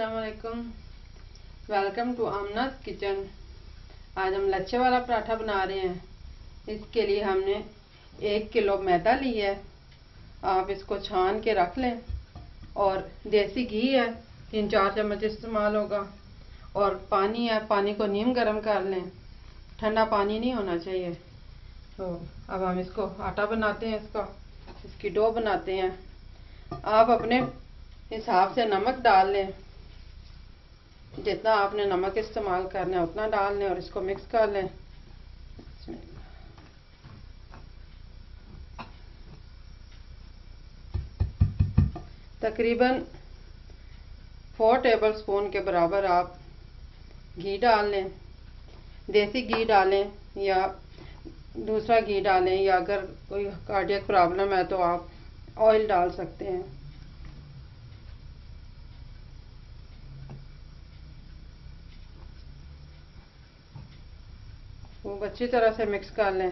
अस्सलाम वालेकुम। Welcome to Aamna's kitchen. आज हम लच्छे वाला पराठा बना रहे हैं। इसके लिए हमने 1 किलो मैदा लिया है। आप इसको छान के रख लें। और देसी घी है, 3-4 चम्मच इस्तेमाल होगा। और पानी है, पानी को नीम गर्म कर लें। ठंडा पानी नहीं होना चाहिए। तो अब हम इसको आटा बनाते हैं, इसकी डो बनाते हैं। आप अपने हिसाब से नमक डाल लें। जितना आपने नमक इस्तेमाल करना है उतना डाल लें और इसको मिक्स कर लें। तकरीबन 4 टेबल स्पून के बराबर आप घी डाल लें। देसी घी डालें या दूसरा घी डालें, या अगर कोई कार्डियक प्रॉब्लम है तो आप ऑयल डाल सकते हैं। खूब अच्छी तरह से मिक्स कर लें।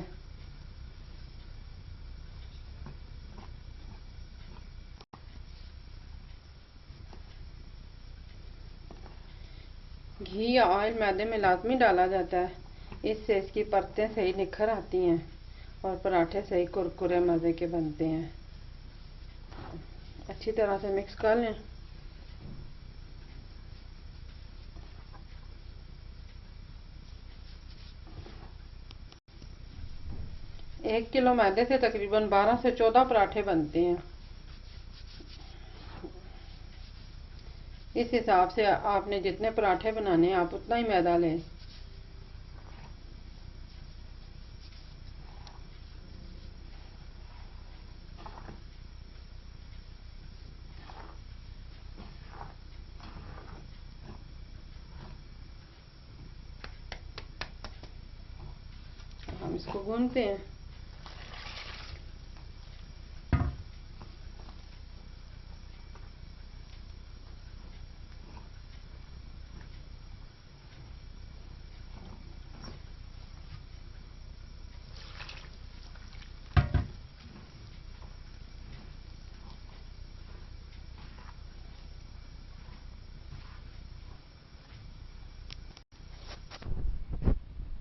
घी या ऑयल मैदे में लाजमी डाला जाता है। इससे इसकी परतें सही निखर आती हैं और पराठे सही कुरकुरे मज़े के बनते हैं। अच्छी तरह से मिक्स कर लें। एक किलो मैदे से तकरीबन 12 से 14 पराठे बनते हैं। इस हिसाब से आपने जितने पराठे बनाने हैं आप उतना ही मैदा लें। हम इसको गूंथते हैं।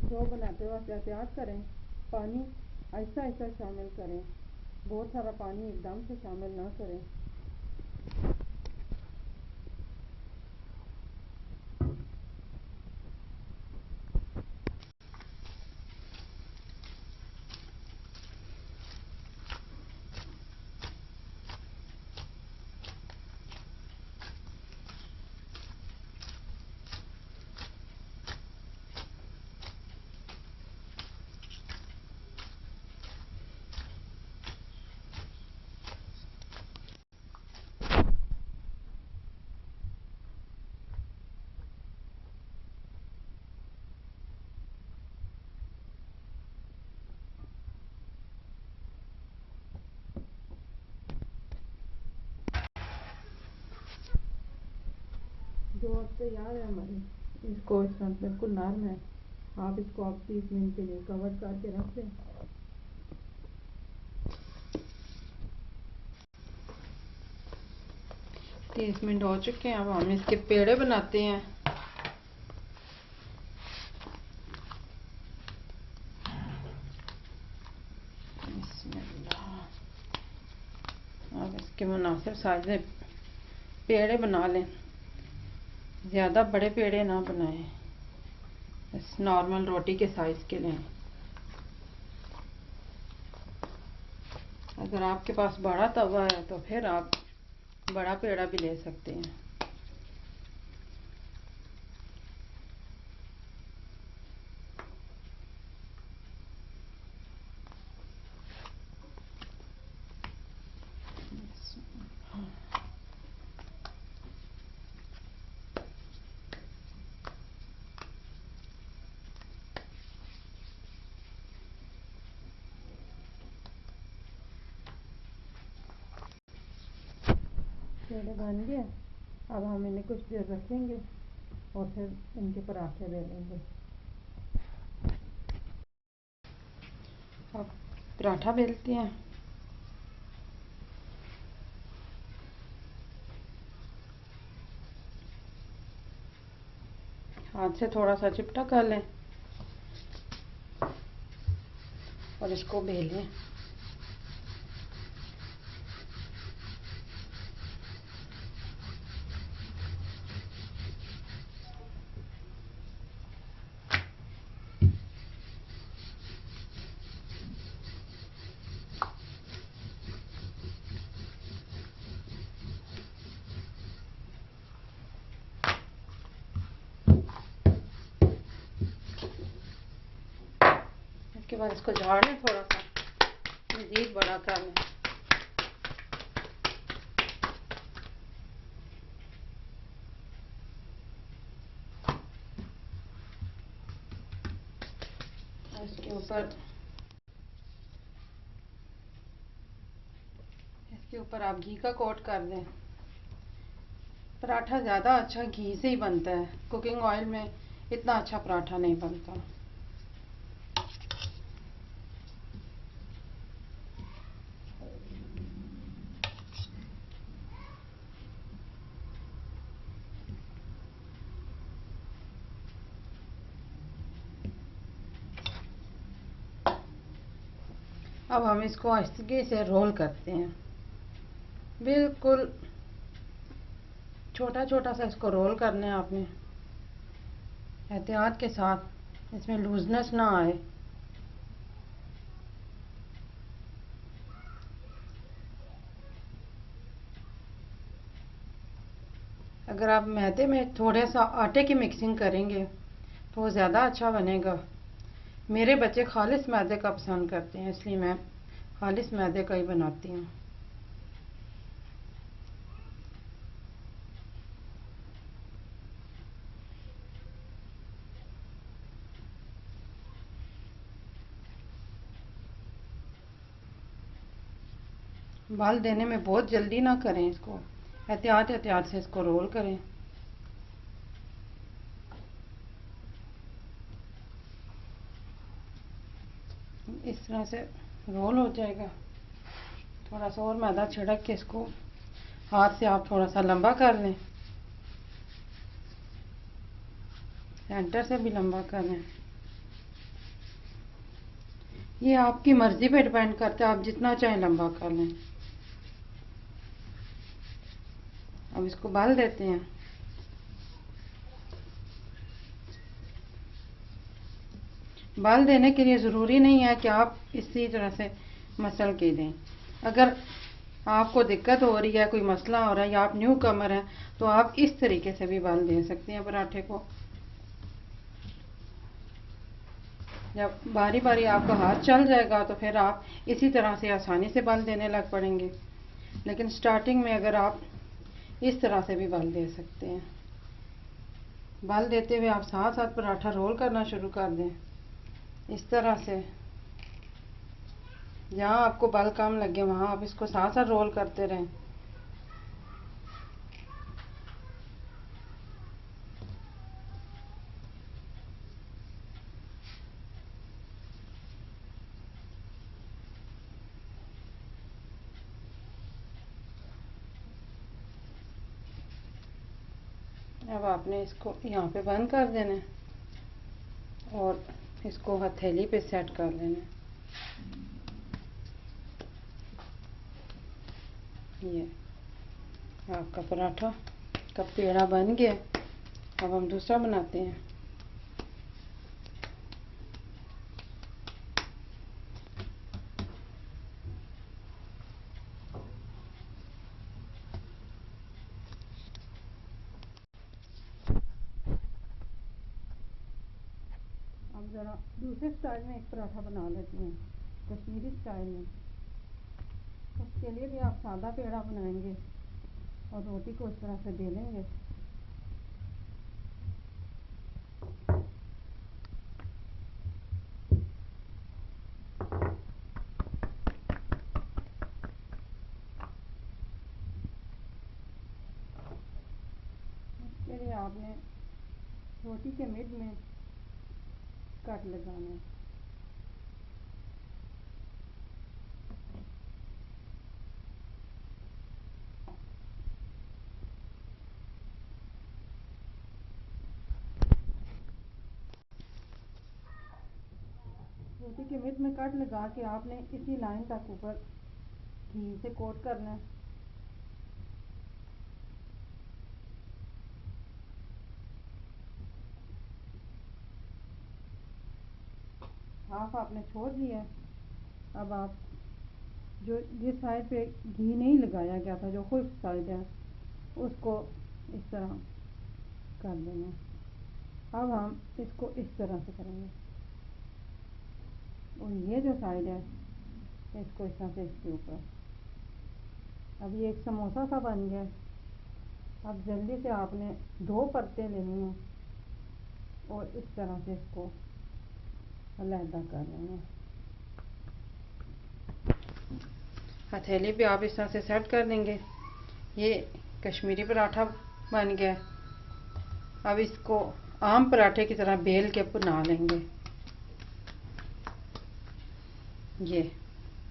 डो बनाते वक्त एहतियात करें। पानी आहिस्ता आहिस्ता शामिल करें। बहुत सारा पानी एकदम से शामिल ना करें। जो अब तैयार है हमारी, इसको इस तरह बिल्कुल नरम है। आप इसको अब 30 मिनट के लिए कवर करके रख दें। 30 मिनट हो चुके हैं। अब हम इसके पेड़े बनाते हैं। अब इसके मुनासिब साइज में पेड़े बना लें। ज़्यादा बड़े पेड़े ना बनाएं, बस नॉर्मल रोटी के साइज़ के लें। अगर आपके पास बड़ा तवा है तो फिर आप बड़ा पेड़ा भी ले सकते हैं। पेड़े बन गए। अब हम इन्हें कुछ देर रखेंगे और फिर इनके पराठे बेलेंगे। अब पराठा बेलते हैं। हाथ से थोड़ा सा चिपटा कर लें और इसको बेलें। इसके बाद इसको झाड़ लें, थोड़ा सा मज़ीद बड़ा कर लें। इसके ऊपर आप घी का कोट कर दें। पराठा ज़्यादा अच्छा घी से ही बनता है, कुकिंग ऑयल में इतना अच्छा पराठा नहीं बनता। अब हम इसको आहिस्ते से रोल करते हैं, बिल्कुल छोटा छोटा सा इसको रोल करना है आपने, एहतियात के साथ, इसमें लूजनेस ना आए। अगर आप मैदे में थोड़ा सा आटे की मिक्सिंग करेंगे तो वो ज़्यादा अच्छा बनेगा। मेरे बच्चे खालिस मैदे का पसंद करते हैं, इसलिए मैं खालिस मैदे का ही बनाती हूँ। बाल देने में बहुत जल्दी ना करें, इसको एहतियात एहतियात से इसको रोल करें। इस तरह से रोल हो जाएगा। थोड़ा सा और मैदा छिड़क के इसको हाथ से आप थोड़ा सा लंबा कर लें, सेंटर से भी लंबा कर लें। ये आपकी मर्ज़ी पे डिपेंड करता है, आप जितना चाहें लंबा कर लें। अब इसको बाल देते हैं। बाल देने के लिए ज़रूरी नहीं है कि आप इसी तरह से मसल के दें। अगर आपको दिक्कत हो रही है, कोई मसला हो रहा है या आप न्यू कमर हैं, तो आप इस तरीके से भी बाल दे सकते हैं पराठे को। जब बारी बारी आपका हाथ चल जाएगा तो फिर आप इसी तरह से आसानी से बाल देने लग पड़ेंगे, लेकिन स्टार्टिंग में अगर आप इस तरह से भी बाल दे सकते हैं। बाल देते हुए आप साथ साथ पराठा रोल करना शुरू कर दें, इस तरह से। जहाँ आपको बाल कम लगे वहाँ आप इसको साथ साथ रोल करते रहें। अब आपने इसको यहाँ पे बंद कर देना और इसको हथेली पे सेट कर लेना। ये आपका पराठा का पेड़ा बन गया। अब हम दूसरा बनाते हैं। अब ज़रा दूसरे स्टाइल में एक पराठा बना लेते हैं, कश्मीरी स्टाइल में। उसके लिए भी आप सादा पेड़ा बनाएंगे और रोटी को इस तरह से बेलेंगे। इसके लिए आपने रोटी के मिड में कट लगाना है। रोटी के मिड में कट लगा के आपने इसी लाइन तक ऊपर घी से कोट करना है। हाफ आपने छोड़ दिया। अब आप जो जिस साइड पे घी नहीं लगाया गया था, जो खुश्क साइड है, उसको इस तरह कर देना। अब हम इसको इस तरह से करेंगे और ये जो साइड है इसको इस तरह से इसके ऊपर। अब ये एक समोसा सा बन गया। अब जल्दी से आपने 2 परतें लेनी हैं और इस तरह से इसको अलहदा कर लेना। हथेली पे आप इस तरह से सेट कर देंगे। ये कश्मीरी पराठा बन गया। अब इसको आम पराठे की तरह बेल के बना लेंगे। ये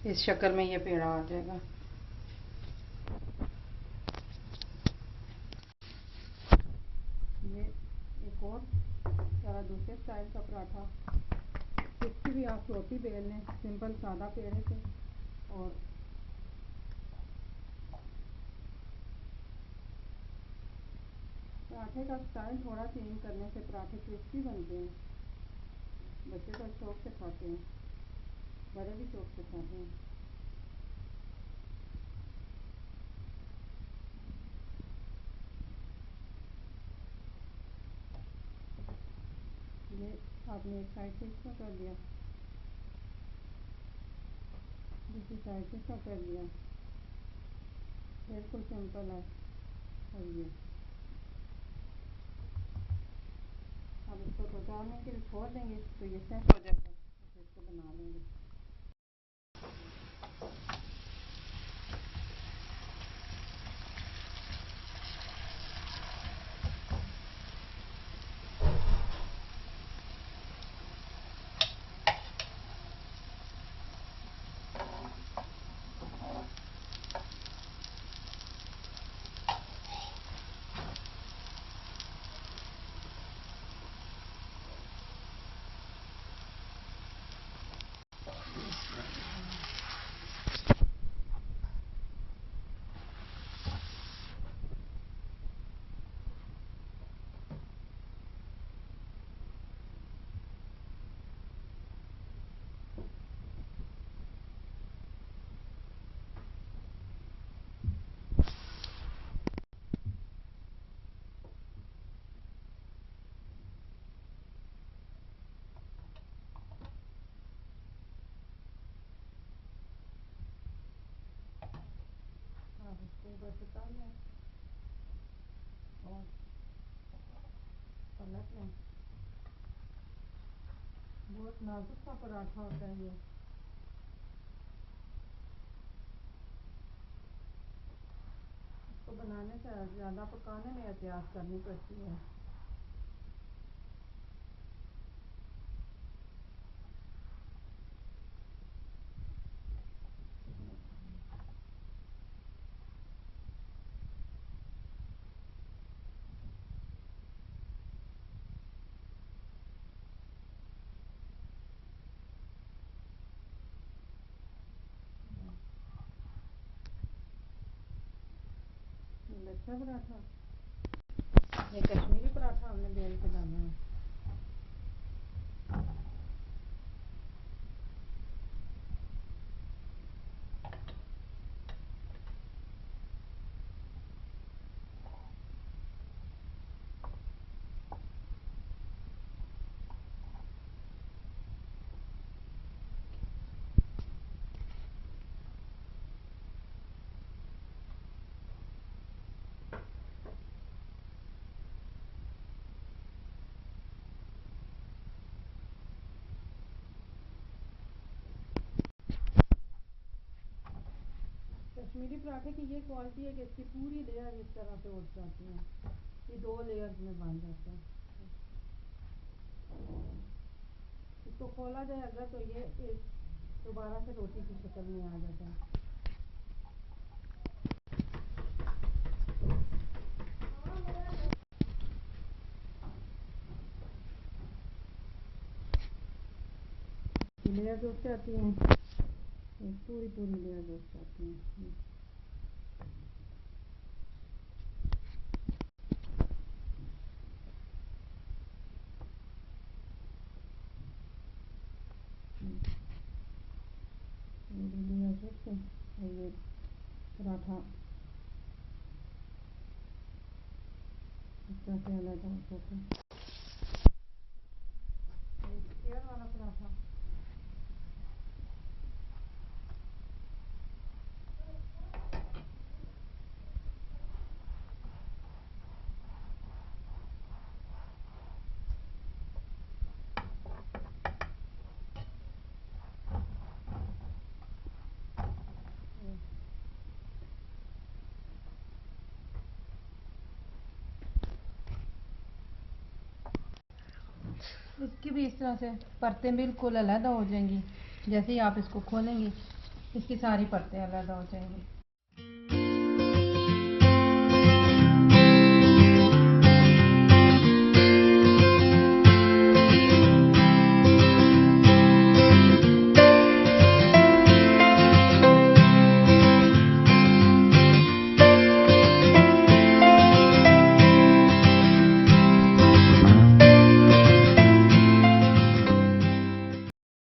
इस शक्ल में ये पेड़ा आ जाएगा। ये एक और सारा दूसरे स्टाइल का पराठा। इसकी भी आप रोटी बेल लें, सिंपल सादा पेड़े से। और पराठे का स्टाइल थोड़ा चेंज करने से पराठे क्रिस्पी बनते हैं। बच्चे तो शौक से खाते हैं, बड़े भी शौक से खाते हैं। ये आपने एक साइड से इसका कर दिया, दूसरी साइड से इसका कर दिया। बिल्कुल सिंपल है। और ये अब इसको 2-4 मिनट के लिए छोड़ देंगे तो ये सेट हो जाएगा। तो इसको बना लेंगे। आप इसको बस उतार लें और पलट लें। बहुत नाजुक सा पराठा होता है ये। इसको बनाने से ज़्यादा पकाने में एहतियात करनी पड़ती है। लच्छा पराठा, ये कश्मीरी पराठा हमने बेल के डाला है। कश्मीरी पराठे की ये क्वालिटी है कि इसकी पूरी लेयर इस तरह से उठ जाती है। ये 2 लेयर्स में बन जाते हैं। इसको खोला जाए अगर तो ये दोबारा से रोटी की शक्ल में आ जाता है। लेयर जुड़ जाती हैं, एक पूरी पूरी लेयर जुड़ जाती हैं। लेयर जुड़ के और ये पराठा इस तरह से अलग हो जाता है। स्क्वायर वाला पराठा इसकी भी इस तरह से परतें बिल्कुल अलग हो जाएंगी। जैसे ही आप इसको खोलेंगी इसकी सारी परतें अलग हो जाएंगी।